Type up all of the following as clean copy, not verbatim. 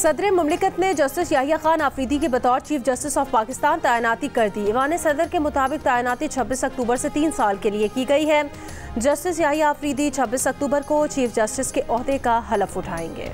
सदर मुमलिकत ने जस्टिस याहिया खान आफरीदी के बतौर चीफ जस्टिस ऑफ पाकिस्तान तैनाती कर दी। ईवान सदर के मुताबिक तैनाती 26 अक्टूबर से 3 साल के लिए की गई है। जस्टिस याहिया आफरीदी 26 अक्टूबर को चीफ जस्टिस के ओहदे का हलफ उठाएंगे।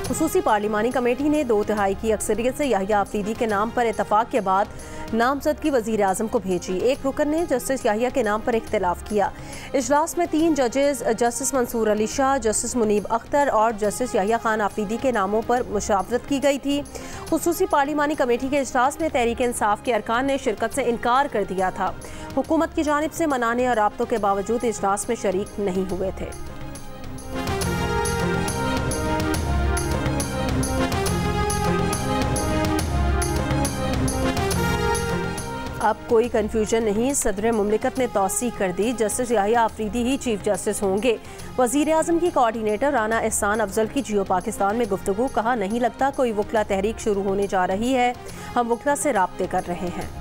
खुसूसी पार्लिमानी कमेटी ने 2/3 की अक्सरियत से याहिया आफरीदी के नाम पर इतफाक के बाद नामजदगी वजीर आजम को भेजी। एक रुकन ने जस्टिस याहिया के नाम पर इख्तिलाफ किया। इजलास में 3 जजेस जस्टिस मंसूर अली शाह, जस्टिस मुनीब अख्तर और जस्टिस याहिया खान आफरीदी के नामों पर मुशावरत की गई थी। खुसूसी पार्लिमानी कमेटी के इजलास में तहरीक इंसाफ के अरकान ने शिरकत से इनकार कर दिया था। हुकूमत की जानिब से मनाने और राब्तों के बावजूद इजलास में शरीक नहीं हुए थे। अब कोई कन्फ्यूजन नहीं, सदर मुमलिकत ने तौसीक कर दी। जस्टिस याहिया आफरीदी ही चीफ जस्टिस होंगे। वजीर आजम की कोऑर्डिनेटर राना एहसान अफजल की जियो पाकिस्तान में गुफ्तगू। कहा, नहीं लगता कोई वकला तहरीक शुरू होने जा रही है, हम वकला से राब्ते कर रहे हैं।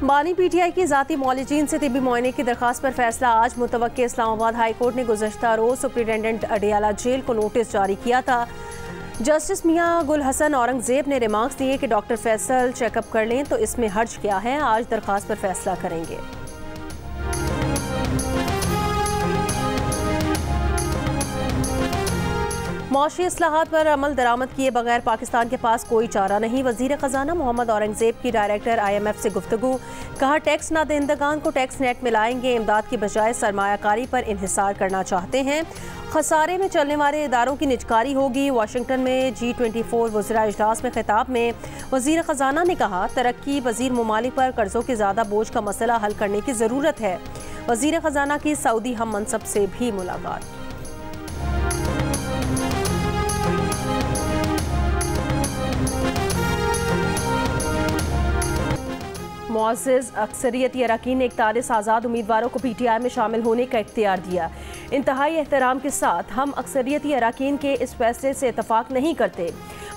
बानी पीटीआई की जाती मौलिजीन से तिबी मुआयने की दरखास्त पर फैसला आज मुतवक्के। इस्लामाबाद हाई कोर्ट ने गुज़श्ता रोज सुप्रिटेंडेंट अडियाला जेल को नोटिस जारी किया था। जस्टिस मियां गुल हसन औरंगजेब ने रिमार्क्स दिए कि डॉक्टर फैसल चेकअप कर लें तो इसमें हर्ज क्या है। आज दरखास्त पर फैसला करेंगे। मौशी इस्लाहात पर अमल दरामद किए बगैर पाकिस्तान के पास कोई चारा नहीं। वजीर खजाना मोहम्मद औरंगजेब की डायरेक्टर IMF से गुफ्तगू। कहा, टैक्स ना दहिंदगान को टैक्स नेट मिलाएंगे, इमदाद की बजाय सरमायाकारी पर इन्हिसार करना चाहते हैं। खसारे में चलने वाले इदारों की निजकारी होगी। वाशिंगटन में G24 वज़रा इजलास में खिताब में वजीर खजाना ने कहा, तरक्की वजीर ममालिक पर कर्जों के ज़्यादा बोझ का मसला हल करने की ज़रूरत है। वजीर खजाना की सऊदी हम मनसब से भी मुलाकात। मुअज़्ज़िज़ अक्सरियती अरकान ने 41 आज़ाद उम्मीदवारों को PTI में शामिल होने का इख्तियार दिया। इंतहाई एहतराम के साथ हम अक्सरियती अरकान के इस फैसले से इतफाक नहीं करते।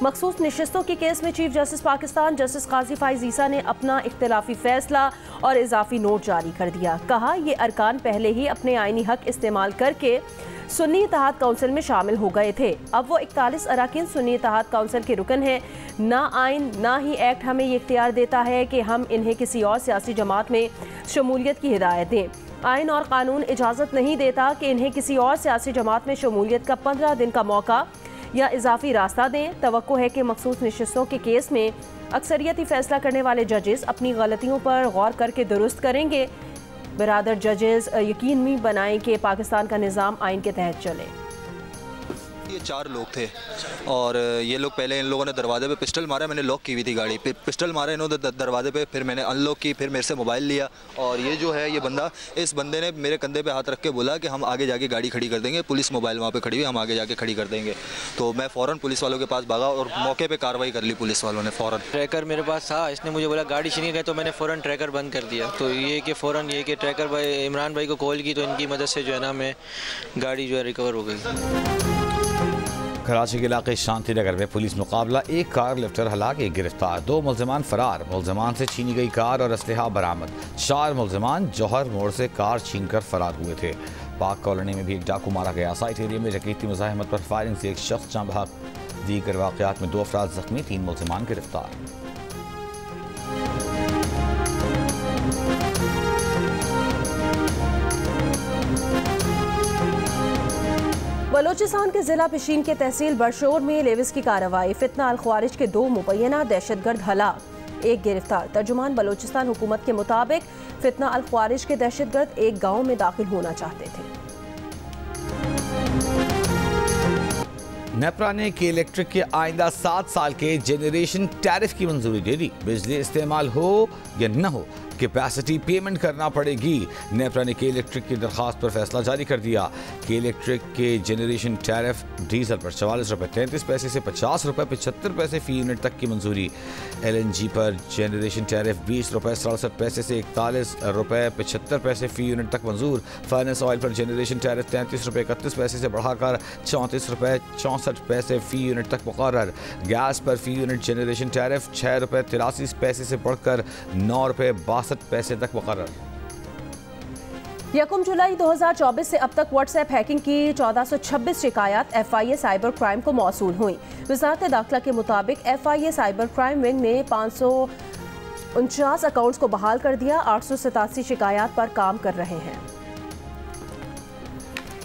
मखसूस नशिस्तों के केस में चीफ जस्टिस पाकिस्तान जस्टिस काजी फाइज ईसा ने अपना इख्तिलाफी फैसला और इजाफी नोट जारी कर दिया। कहा, ये अरकान पहले ही अपने आइनी हक इस्तेमाल करके सुन्नी इत्तेहाद काउंसिल में शामिल हो गए थे। अब वो 41 अरकान सुन्नी इत्तेहाद काउंसिल के रुकन हैं। ना आइन ना ही एक्ट हमें ये इख्तियार देता है कि हम इन्हें किसी और सियासी जमात में शमूलियत की हिदायत दें। आइन और कानून इजाज़त नहीं देता कि इन्हें किसी और सियासी जमात में शमूलियत का 15 दिन का मौका या इजाफी रास्ता दें। तवक्को है कि मखसूस नशिस्तों के केस में अक्सरियती फैसला करने वाले जजेस अपनी गलतियों पर गौर करके दुरुस्त करेंगे। बिरादर जजेस यकीनी बनाएं कि पाकिस्तान का निज़ाम आइन के तहत चले। ये 4 लोग थे और ये लोग पहले इन लोगों ने दरवाजे पे पिस्टल मारा। मैंने लॉक की हुई थी गाड़ी पे, पिस्टल मारा इन्होंने दरवाजे पे, फिर मैंने अनलॉक की, फिर मेरे से मोबाइल लिया और ये जो है ये बंदा, इस बंदे ने मेरे कंधे पे हाथ रख के बोला कि हम आगे जाके गाड़ी खड़ी कर देंगे, पुलिस मोबाइल वहाँ पे खड़ी हुई, हम आगे जाके खड़ी कर देंगे। तो मैं फ़ौरन पुलिस वालों के पास भागा और मौके पर कार्रवाई कर ली पुलिस वालों ने फ़ौरन। ट्रैकर मेरे पास था, इसने मुझे बोला गाड़ी छीनी गए, तो मैंने फ़ौरन ट्रैकर बंद कर दिया। तो ये कि फ़ौरन ये कि ट्रैकर भाई इमरान भाई को कॉल की तो इनकी मदद से जो है ना मैं गाड़ी जो है रिकवर हो गई। कराची के इलाके शांति नगर में पुलिस मुकाबला, एक कार लिफ्टर हलाक, एक गिरफ्तार, 2 मुल्ज़िमान फरार। मुल्ज़िमान से छीनी गई कार और असलहा बरामद। 4 मुल्ज़िमान जौहर मोड़ से कार छीनकर फरार हुए थे। पाक कॉलोनी में भी एक डाकू मारा गया। साइट एरिया में डकैती मुज़ाहमत पर फायरिंग से एक शख्स जाँ बहक। दीगर वाक़यात में 2 अफराद जख्मी, 3 मुल्ज़िमान गिरफ्तार। बलोचिस्तान के जिला पिशीन के तहसील बरशोर में लेविस की कार्रवाई। फितना अल ख्वारिज के 2 मुबैना दहशतगर्द हलाक, एक गिरफ्तार। तर्जुमान बलोचिस्तान हुकूमत के मुताबिक फितना अल ख्वारिज के दहशतगर्द एक गांव में दाखिल होना चाहते थे। नेपरा ने के इलेक्ट्रिक के आइंदा 7 साल के जेनरेशन टैरिफ की मंजूरी दे दी। बिजली इस्तेमाल हो या न हो, कैपेसिटी पेमेंट करना पड़ेगी। नेपरा ने के इलेक्ट्रिक की दरखास्त पर फैसला जारी कर दिया। के इलेक्ट्रिक के जेनरेशन टैरिफ डीजल पर 44 रुपये 33 पैसे से 50 रुपये 75 पैसे फी यूनिट तक की मंजूरी। LNG पर जेनरेशन टैरिफ 20 रुपये 67 पैसे से 41 रुपये 75 पैसे फी यूनिट तक मंजूर। फर्नेस ऑयल पर जेनरेशन टैरिफ 33 रुपये 31 पैसे से बढ़ाकर 34 रुपये 64 पैसे फी यूनिट तक मुकर्रर। गैस पर फी यूनिट जेनरेशन टैरिफ 6 रुपये 83 पैसे से बढ़कर 9 रुपये 62 पैसे तक मुकर्रर। 1 जुलाई 2024 से अब तक व्हाट्सएप हैकिंग की 1426 शिकायत FIA साइबर क्राइम को मौसूल हुई। वजारत दाखिला के मुताबिक FIA साइबर क्राइम विंग ने 549 अकाउंट्स को बहाल कर दिया। 887 शिकायत पर काम कर रहे हैं।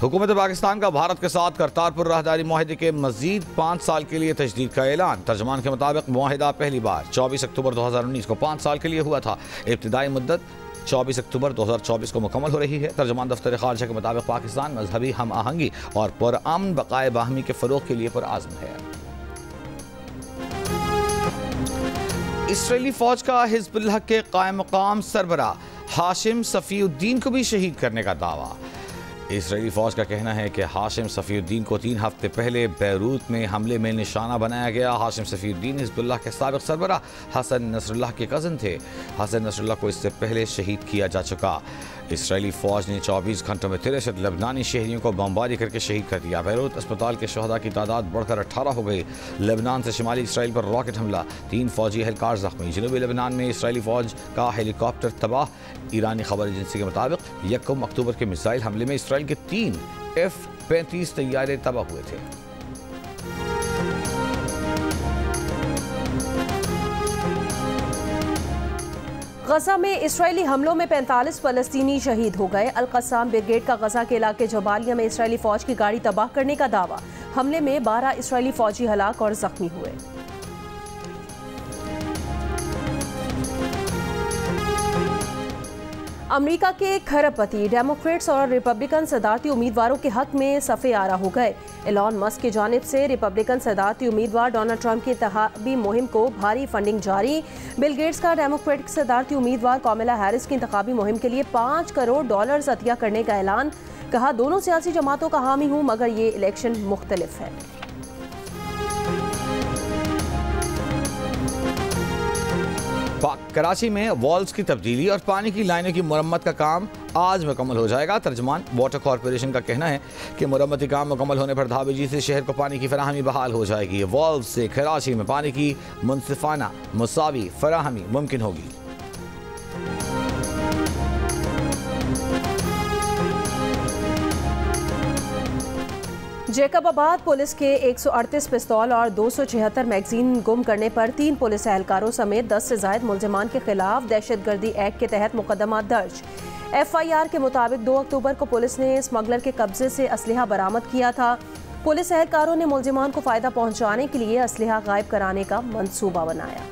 हुकूमत पाकिस्तान का भारत के साथ करतारपुर राहदारी मुआहदे के मजीद 5 साल के लिए तजदीद का ऐलान। तर्जमान के मुताबिक मुआहदा पहली बार 24 अक्टूबर 2019 को 5 साल के लिए हुआ था। इब्तिदाई मुद्दत 24 अक्टूबर 2024 को मुकम्मल हो रही है। तर्जमान दफ्तर खारजा के मुताबिक पाकिस्तान मजहबी हम आहंगी और पुरअमन बकाए बाहमी के फरोग के लिए पुरआज़्म है। इसराइली फौज का हिज़्बुल्लाह के कायम मकाम सरबराह हाशिम सफ़ीउद्दीन को भी शहीद करने का दावा। इसराइली फौज का कहना है कि हाशिम सफ़ीउद्दीन को 3 हफ्ते पहले बैरूत में हमले में निशाना बनाया गया। हाशिम सफ़ीउद्दीन हिज़्बुल्लाह के साबिक़ सरबराह हसन नसरुल्लाह के कज़न थे। हसन नसरुल्लाह को इससे पहले शहीद किया जा चुका। इसराइली फौज ने 24 घंटों में 63 लेबनानी शहरियों को बमबारी करके शहीद कर दिया। बैरूत अस्पताल के शहदा की तादाद बढ़कर 18 हो गई। लेबनान से शिमाली इसराइल पर रॉकेट हमला, 3 फौजी एहलकार जख्मी। जनूबी लेबनान में इसराइली फौज का हेलीकॉप्टर तबाह। ईरानी खबर एजेंसी के मुताबिक 1 अक्टूबर के मिसाइल हमले में इसराइल के 3 F-35 तैयारे तबाह हुए थे। गजा में इसराइली हमलों में 45 फलस्तीनी शहीद हो गए। अल-कस्साम ब्रिगेड का गजा के इलाके जबालिया में इसराइली फौज की गाड़ी तबाह करने का दावा। हमले में 12 इसराइली फौजी हलाक और जख्मी हुए। अमेरिका के खरबपति डेमोक्रेट्स और रिपब्लिकन सदारती उम्मीदवारों के हक में सफ़े आरा हो गए। एलॉन मस्क की जानिब से रिपब्लिकन सदारती उम्मीदवार डोनाल्ड ट्रंप की इंतखाबी मुहिम को भारी फंडिंग जारी। बिल गेट्स का डेमोक्रेटिक सदारती उम्मीदवार कामिला हैरिस की इंतखाबी मुहिम के लिए $5 करोड़ अतिया करने का ऐलान। कहा, दोनों सियासी जमातों का हामी हूँ मगर ये इलेक्शन मुख्तलिफ है। कराची में वॉल्स की तब्दीली और पानी की लाइनों की मुरम्मत का काम आज मुकम्मल हो जाएगा। तर्जमान वाटर कॉरपोरेशन का कहना है कि मुरम्मती काम मुकम्मल होने पर धाबेजी से शहर को पानी की फराहमी बहाल हो जाएगी। वॉल्व से कराची में पानी की मुनसिफाना मुसावी फराहमी मुमकिन होगी। जैकबाबाद पुलिस के 138 पिस्तौल और 276 मैगजीन गुम करने पर 3 पुलिस एहलकारों समेत 10 से ज़ायद मुलजिमान के खिलाफ दहशतगर्दी एक्ट के तहत मुकदमा दर्ज। FIR के मुताबिक 2 अक्टूबर को पुलिस ने स्मगलर के कब्जे से असलहा बरामद किया था। पुलिस एहलकारों ने मुलजिमान को फ़ायदा पहुँचाने के लिए असलहा गायब कराने का मंसूबा बनाया।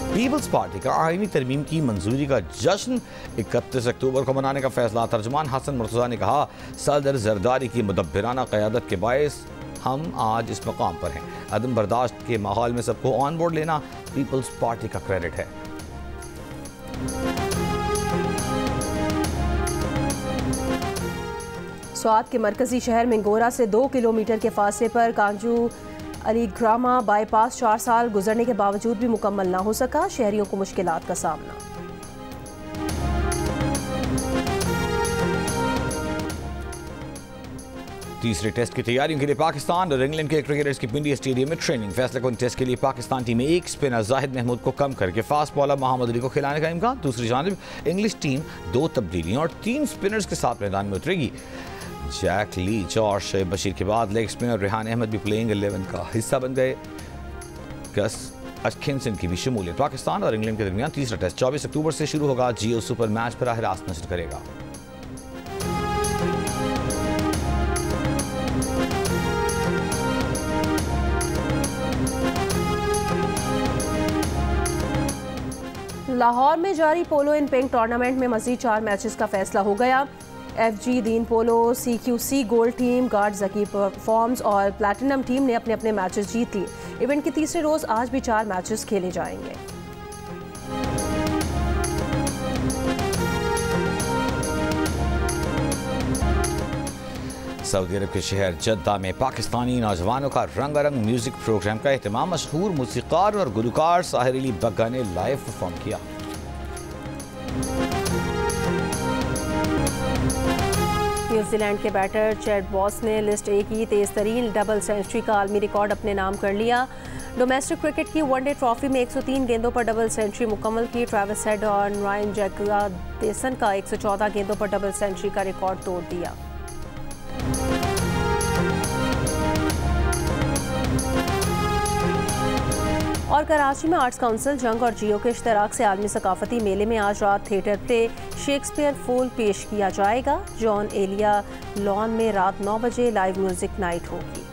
पीपल्स पार्टी का आईनी तरमीम की मंजूरी का जश्न 31 अक्टूबर को मनाने का फैसला। तर्जमान हसन मुर्तज़ा ने कहा, सदर जरदारी की मुदब्बिराना क़यादत के बायस हम आज इस मकाम पर हैं। अदम बर्दाश्त के माहौल में सबको ऑन बोर्ड लेना पीपल्स पार्टी का क्रेडिट है। स्वात के मरकजी शहर मिंगोरा से 2 किलोमीटर के फासले पर कांजू अलीग्रामा बाईपास 4 साल गुजरने के बावजूद भी मुकम्मल ना हो सका। शहरियों को मुश्किलात का सामना। तीसरे टेस्ट की तैयारियों के लिए पाकिस्तान और इंग्लैंड के क्रिकेटर्स की पिंडी स्टेडियम में ट्रेनिंग। फैसला कुन टेस्ट के लिए पाकिस्तान टीम में एक स्पिनर जाहिद महमूद को कम करके फास्ट बॉलर मोहम्मद अली को खिलाने का इम्कान। दूसरी जानिब इंग्लिश टीम 2 तब्दीलियों और 3 स्पिनर्स के साथ मैदान में उतरेगी। जैक लीच और शोएब बशीर के बाद लेग स्पिनर रेहान अहमद भी प्लेइंग 11 का हिस्सा बन गए। गस अटकिंसन की भी शमूलियत। पाकिस्तान और इंग्लैंड के दरमियान तीसरा टेस्ट 24 अक्टूबर से शुरू होगा। जियो सुपर मैच पर बराह रास्त नशर करेगा। लाहौर में जारी पोलो इन पिंक टूर्नामेंट में मजीद 4 मैचेस का फैसला हो गया। FG दीन पोलो, CQC गोल्ड टीम, गार्ड जकी परफॉर्म्स और प्लैटिनम टीम ने अपने अपने मैचेस जीत लिए। इवेंट के तीसरे रोज आज भी 4 मैचेस खेले जाएंगे। सऊदी अरब के शहर जद्दा में पाकिस्तानी नौजवानों का रंगारंग म्यूजिक प्रोग्राम का एहतमाम। मशहूर मूसीकार और गुलकार साहिर अली बग्गा ने लाइव परफॉर्म किया। न्यूजीलैंड के बैटर चैड बॉस ने लिस्ट ए की तेज तरीन डबल सेंचुरी का आलमी रिकॉर्ड अपने नाम कर लिया। डोमेस्टिक क्रिकेट की वनडे ट्रॉफी में 103 गेंदों पर डबल सेंचुरी मुकम्मल की। ट्रेविस हेड और रायन जैकसन का 114 गेंदों पर डबल सेंचुरी का रिकॉर्ड तोड़ दिया। और कराची में आर्ट्स काउंसिल जंग और जियो के इश्तराक से आलमी सकाफती मेले में आज रात थिएटर पे शेक्सपियर फूल पेश किया जाएगा। जॉन एलिया लॉन में रात 9 बजे लाइव म्यूजिक नाइट होगी।